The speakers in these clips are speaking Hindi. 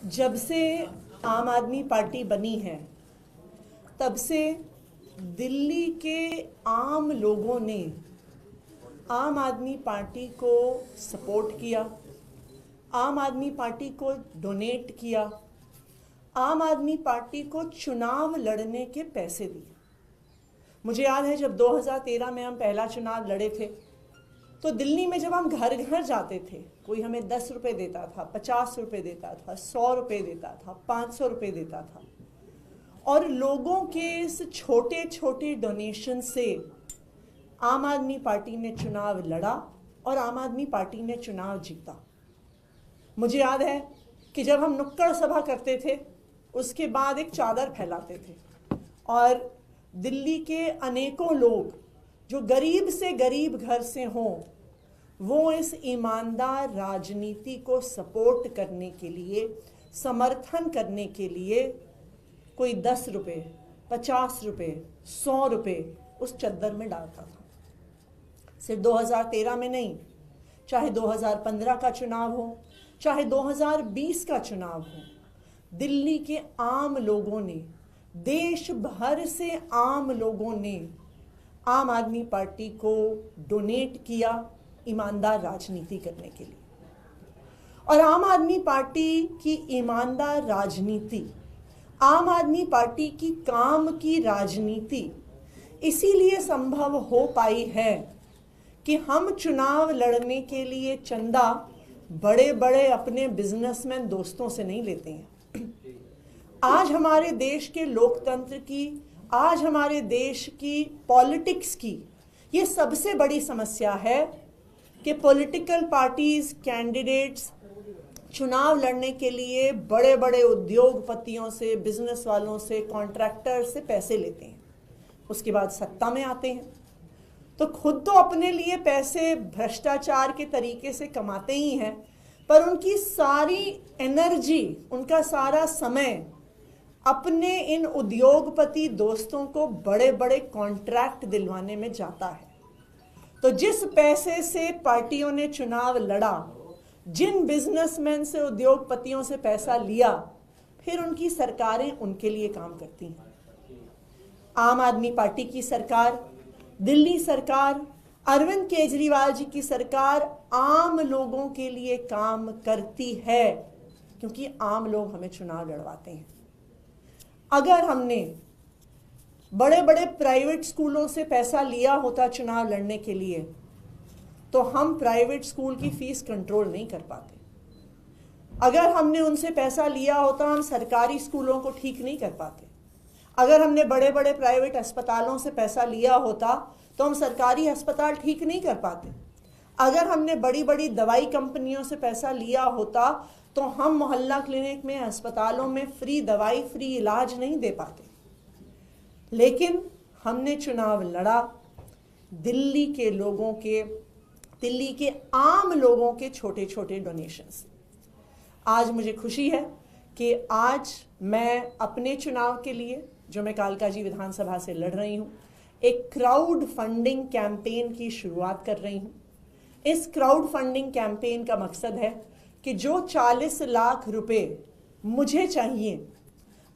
जब से आम आदमी पार्टी बनी है तब से दिल्ली के आम लोगों ने आम आदमी पार्टी को सपोर्ट किया, आम आदमी पार्टी को डोनेट किया, आम आदमी पार्टी को चुनाव लड़ने के पैसे दिए। मुझे याद है जब 2013 में हम पहला चुनाव लड़े थे तो दिल्ली में जब हम घर घर जाते थे, कोई हमें 10 रुपये देता था, 50 रुपये देता था, 100 रुपये देता था, 500 रुपये देता था, और लोगों के इस छोटे छोटे डोनेशन से आम आदमी पार्टी ने चुनाव लड़ा और आम आदमी पार्टी ने चुनाव जीता। मुझे याद है कि जब हम नुक्कड़ सभा करते थे उसके बाद एक चादर फैलाते थे और दिल्ली के अनेकों लोग जो गरीब से गरीब घर से हों वो इस ईमानदार राजनीति को सपोर्ट करने के लिए, समर्थन करने के लिए कोई 10 रुपये, 50 रुपये, 100 रुपये उस चद्दर में डालता था। सिर्फ 2013 में नहीं, चाहे 2015 का चुनाव हो, चाहे 2020 का चुनाव हो, दिल्ली के आम लोगों ने, देश भर से आम लोगों ने आम आदमी पार्टी को डोनेट किया ईमानदार राजनीति करने के लिए। और आम आदमी पार्टी की ईमानदार राजनीति, आम आदमी पार्टी की काम की राजनीति इसीलिए संभव हो पाई है कि हम चुनाव लड़ने के लिए चंदा बड़े बड़े अपने बिजनेसमैन दोस्तों से नहीं लेते हैं। आज हमारे देश के लोकतंत्र की, आज हमारे देश की पॉलिटिक्स की ये सबसे बड़ी समस्या है कि पॉलिटिकल पार्टीज, कैंडिडेट्स चुनाव लड़ने के लिए बड़े बड़े उद्योगपतियों से, बिजनेस वालों से, कॉन्ट्रैक्टर से पैसे लेते हैं, उसके बाद सत्ता में आते हैं तो खुद तो अपने लिए पैसे भ्रष्टाचार के तरीके से कमाते ही हैं, पर उनकी सारी एनर्जी, उनका सारा समय अपने इन उद्योगपति दोस्तों को बड़े बड़े कॉन्ट्रैक्ट दिलवाने में जाता है। तो जिस पैसे से पार्टियों ने चुनाव लड़ा, जिन बिजनेसमैन से, उद्योगपतियों से पैसा लिया, फिर उनकी सरकारें उनके लिए काम करती हैं। आम आदमी पार्टी की सरकार, दिल्ली सरकार, अरविंद केजरीवाल जी की सरकार आम लोगों के लिए काम करती है क्योंकि आम लोग हमें चुनाव लड़वाते हैं। अगर हमने बड़े बड़े प्राइवेट स्कूलों से पैसा लिया होता चुनाव लड़ने के लिए तो हम प्राइवेट स्कूल की फीस कंट्रोल नहीं कर पाते। अगर हमने उनसे पैसा लिया होता हम सरकारी स्कूलों को ठीक नहीं कर पाते। अगर हमने बड़े बड़े प्राइवेट अस्पतालों से पैसा लिया होता तो हम सरकारी अस्पताल ठीक नहीं कर पाते। अगर हमने बड़ी बड़ी दवाई कंपनियों से पैसा लिया होता तो हम मोहल्ला क्लिनिक में, अस्पतालों में फ्री दवाई, फ्री इलाज नहीं दे पाते। लेकिन हमने चुनाव लड़ा दिल्ली के लोगों के, दिल्ली के आम लोगों के छोटे छोटे डोनेशंस। आज मुझे खुशी है कि आज मैं अपने चुनाव के लिए, जो मैं कालकाजी विधानसभा से लड़ रही हूँ, एक क्राउड फंडिंग कैंपेन की शुरुआत कर रही हूँ। इस क्राउड फंडिंग कैंपेन का मकसद है कि जो 40 लाख रुपए मुझे चाहिए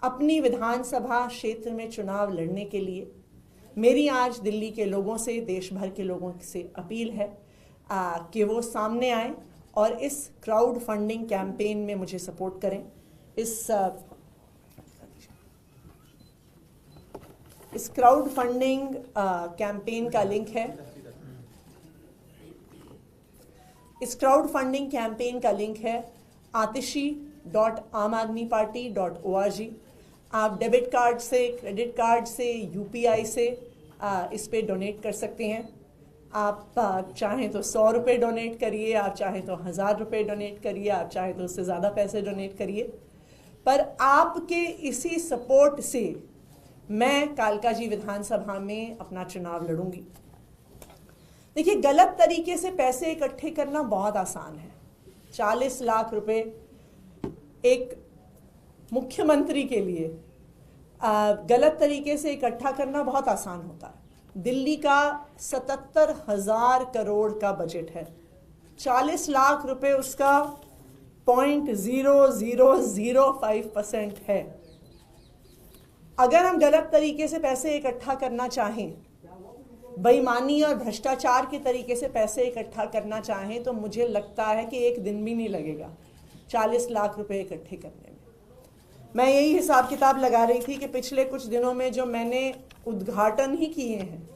अपनी विधानसभा क्षेत्र में चुनाव लड़ने के लिए, मेरी आज दिल्ली के लोगों से, देश भर के लोगों से अपील है कि वो सामने आए और इस क्राउड फंडिंग कैंपेन में मुझे सपोर्ट करें। इस क्राउड फंडिंग कैंपेन का लिंक है, इस क्राउड फंडिंग कैंपेन का लिंक है atishi.amadmiparty.org। आप डेबिट कार्ड से, क्रेडिट कार्ड से, यूपीआई से इस पे डोनेट कर सकते हैं। आप चाहें तो 100 रुपये डोनेट करिए, आप चाहें तो 1000 रुपये डोनेट करिए, आप चाहें तो उससे ज़्यादा पैसे डोनेट करिए, पर आपके इसी सपोर्ट से मैं कालकाजी विधानसभा में अपना चुनाव लड़ूंगी। देखिए, गलत तरीके से पैसे इकट्ठे करना बहुत आसान है। 40 लाख रुपए एक मुख्यमंत्री के लिए गलत तरीके से इकट्ठा करना बहुत आसान होता है। दिल्ली का 77,000 करोड़ का बजट है, 40 लाख रुपए उसका 0.0005% है। अगर हम गलत तरीके से पैसे इकट्ठा करना चाहें, बेईमानी और भ्रष्टाचार के तरीके से पैसे इकट्ठा करना चाहें, तो मुझे लगता है कि एक दिन भी नहीं लगेगा 40 लाख रुपए इकट्ठे करने में। मैं यही हिसाब किताब लगा रही थी कि पिछले कुछ दिनों में जो मैंने उद्घाटन ही किए हैं,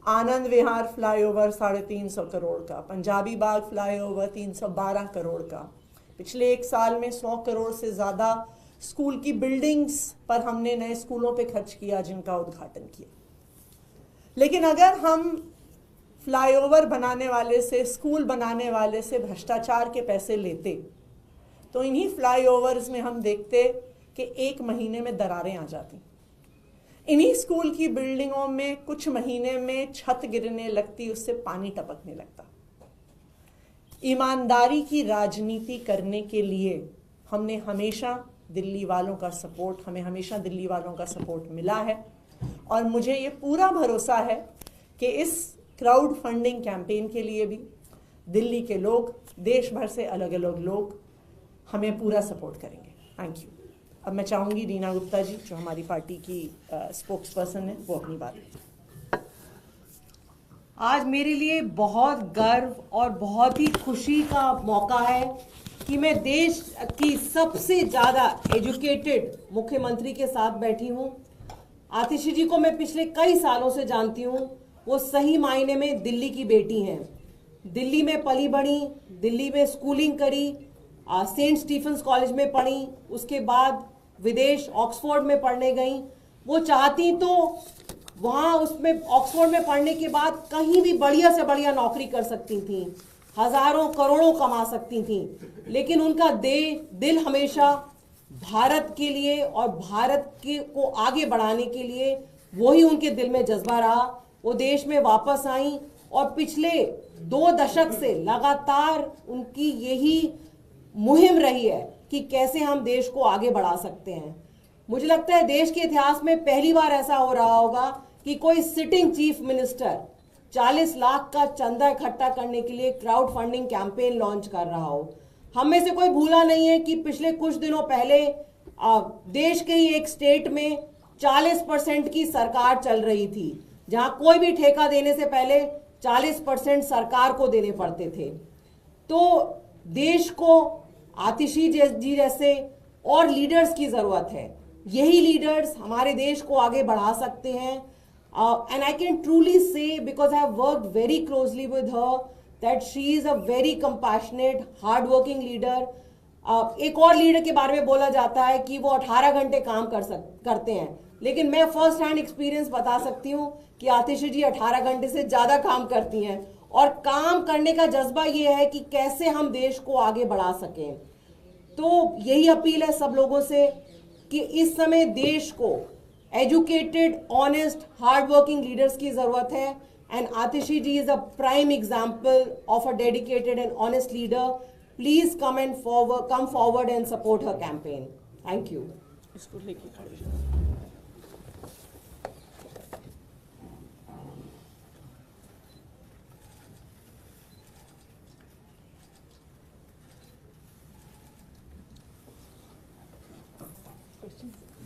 आनंद विहार फ्लाईओवर 350 करोड़ का, पंजाबी बाग फ्लाईओवर 312 करोड़ का, पिछले एक साल में 100 करोड़ से ज़्यादा स्कूल की बिल्डिंग्स पर हमने नए स्कूलों पे खर्च किया, जिनका उद्घाटन किया। लेकिन अगर हम फ्लाईओवर बनाने वाले से, स्कूल बनाने वाले से भ्रष्टाचार के पैसे लेते, तो इन्हीं फ्लाईओवर्स में हम देखते कि एक महीने में दरारें आ जाती, इन्हीं स्कूल की बिल्डिंगों में कुछ महीने में छत गिरने लगती, उससे पानी टपकने लगता। ईमानदारी की राजनीति करने के लिए हमने हमेशा दिल्ली वालों का सपोर्ट, हमें हमेशा दिल्ली वालों का सपोर्ट मिला है, और मुझे ये पूरा भरोसा है कि इस क्राउड फंडिंग कैंपेन के लिए भी दिल्ली के लोग, देश भर से अलग अलग लोग हमें पूरा सपोर्ट करेंगे। Thank you. अब मैं चाहूँगी रीना गुप्ता जी, जो हमारी पार्टी की स्पोक्स पर्सन है, वो अपनी बात करें। आज मेरे लिए बहुत गर्व और बहुत ही खुशी का मौका है कि मैं देश की सबसे ज़्यादा एजुकेटेड मुख्यमंत्री के साथ बैठी हूँ। आतिशी जी को मैं पिछले कई सालों से जानती हूँ। वो सही मायने में दिल्ली की बेटी हैं। दिल्ली में पली बढ़ी, दिल्ली में स्कूलिंग करी, सेंट स्टीफेंस कॉलेज में पढ़ी, उसके बाद विदेश ऑक्सफोर्ड में पढ़ने गई। वो चाहती तो वहाँ उसमें ऑक्सफोर्ड में पढ़ने के बाद कहीं भी बढ़िया से बढ़िया नौकरी कर सकती थी, हजारों करोड़ों कमा सकती थी, लेकिन उनका दिल हमेशा भारत के लिए और भारत को आगे बढ़ाने के लिए, वही उनके दिल में जज्बा रहा। वो देश में वापस आई और पिछले 2 दशक से लगातार उनकी यही मुहिम रही है कि कैसे हम देश को आगे बढ़ा सकते हैं। मुझे लगता है देश के इतिहास में पहली बार ऐसा हो रहा होगा कि कोई सिटिंग चीफ मिनिस्टर 40 लाख का चंदा इकट्ठा करने के लिए क्राउड फंडिंग कैंपेन लॉन्च कर रहा हो। हम में से कोई भूला नहीं है कि पिछले कुछ दिनों पहले देश के ही एक स्टेट में 40% की सरकार चल रही थी, जहां कोई भी ठेका देने से पहले 40% सरकार को देने पड़ते थे। तो देश को आतिशी जी जैसे और लीडर्स की जरूरत है। यही लीडर्स हमारे देश को आगे बढ़ा सकते हैं। एंड आई कैन ट्रूली से, because I have worked very closely with her, that she is a very compassionate, hard working leader. एक और लीडर के बारे में बोला जाता है कि वो 18 घंटे काम करते हैं, लेकिन मैं फर्स्ट हैंड एक्सपीरियंस बता सकती हूँ कि आतिशी जी 18 घंटे से ज्यादा काम करती हैं, और काम करने का जज्बा ये है कि कैसे हम देश को आगे बढ़ा सकें। तो यही अपील है सब लोगों से कि इस समय देश को educated, honest, hard working leaders की जरूरत है, and Atishi ji is a prime example of a dedicated and honest leader. Please come forward and support her campaign. Thank you. इसको लेके खड़े।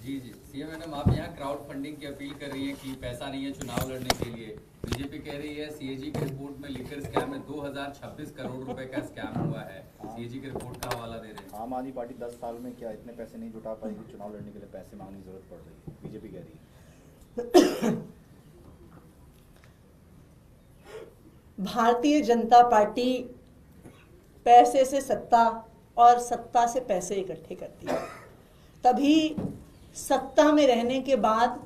जी सीएम मैडम, आप यहाँ क्राउड फंडिंग की अपील कर रही हैं कि पैसा नहीं है चुनाव लड़ने के लिए। बीजेपी कह रही है सीएजी की रिपोर्ट में लिकर स्कैम में 2026 करोड़ रुपए का स्कैम हुआ है। सीएजी की रिपोर्ट का हवाला दे रहे हैं। आम आदमी पार्टी 10 साल में क्या इतने पैसे नहीं जुटा पाएगी, चुनाव लड़ने के लिए पैसे मांगने की जरूरत पड़ रही है, बीजेपी कह रही है। भारतीय जनता पार्टी पैसे से सत्ता और सत्ता से पैसे इकट्ठे करती है, तभी सत्ता में रहने के बाद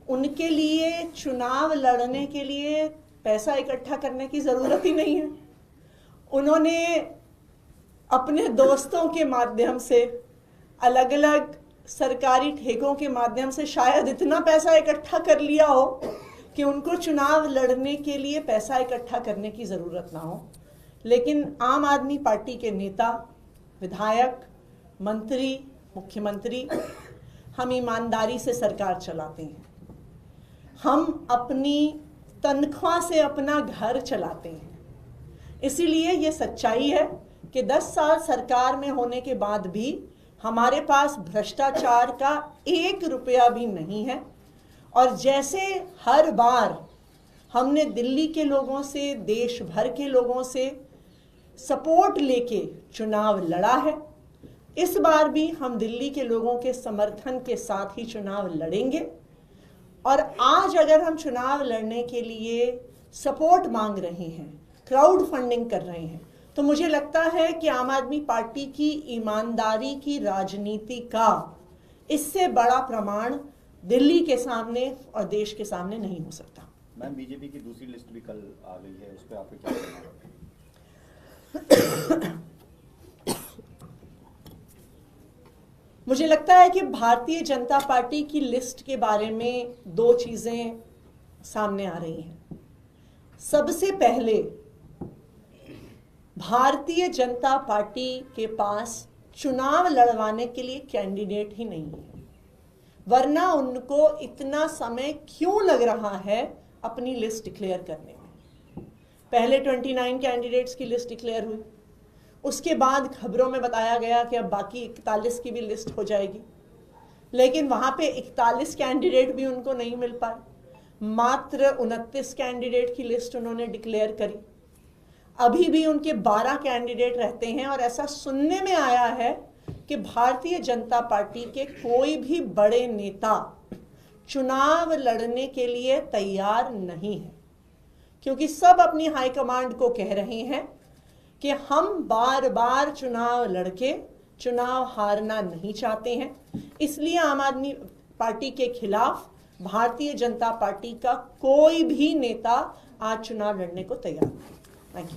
उनके लिए चुनाव लड़ने के लिए पैसा इकट्ठा करने की ज़रूरत ही नहीं है। उन्होंने अपने दोस्तों के माध्यम से, अलग अलग सरकारी ठेकों के माध्यम से शायद इतना पैसा इकट्ठा कर लिया हो कि उनको चुनाव लड़ने के लिए पैसा इकट्ठा करने की ज़रूरत ना हो। लेकिन आम आदमी पार्टी के नेता, विधायक, मंत्री, मुख्यमंत्री, हम ईमानदारी से सरकार चलाते हैं। हम अपनी तनख्वाह से अपना घर चलाते हैं। इसीलिए ये सच्चाई है कि 10 साल सरकार में होने के बाद भी हमारे पास भ्रष्टाचार का 1 रुपया भी नहीं है। और जैसे हर बार हमने दिल्ली के लोगों से, देश भर के लोगों से सपोर्ट लेके चुनाव लड़ा है, इस बार भी हम दिल्ली के लोगों के समर्थन के साथ ही चुनाव लड़ेंगे। और आज अगर हम चुनाव लड़ने के लिए सपोर्ट मांग रहे हैं, क्राउड फंडिंग कर रहे हैं, तो मुझे लगता है कि आम आदमी पार्टी की ईमानदारी की राजनीति का इससे बड़ा प्रमाण दिल्ली के सामने और देश के सामने नहीं हो सकता। मैम, बीजेपी की दूसरी लिस्ट भी कल आ गई है, उस पर आपको क्या कहना है? मुझे लगता है कि भारतीय जनता पार्टी की लिस्ट के बारे में 2 चीजें सामने आ रही हैं। सबसे पहले, भारतीय जनता पार्टी के पास चुनाव लड़वाने के लिए कैंडिडेट ही नहीं है, वरना उनको इतना समय क्यों लग रहा है अपनी लिस्ट डिक्लेयर करने में। पहले 29 कैंडिडेट्स की लिस्ट डिक्लेयर हुई, उसके बाद खबरों में बताया गया कि अब बाकी 41 की भी लिस्ट हो जाएगी, लेकिन वहां पे 41 कैंडिडेट भी उनको नहीं मिल पाए। मात्र 29 कैंडिडेट की लिस्ट उन्होंने डिक्लेयर करी। अभी भी उनके 12 कैंडिडेट रहते हैं और ऐसा सुनने में आया है कि भारतीय जनता पार्टी के कोई भी बड़े नेता चुनाव लड़ने के लिए तैयार नहीं है, क्योंकि सब अपनी हाईकमांड को कह रहे हैं कि हम बार बार चुनाव लड़के चुनाव हारना नहीं चाहते हैं। इसलिए आम आदमी पार्टी के खिलाफ भारतीय जनता पार्टी का कोई भी नेता आज चुनाव लड़ने को तैयार नहीं। Thank you.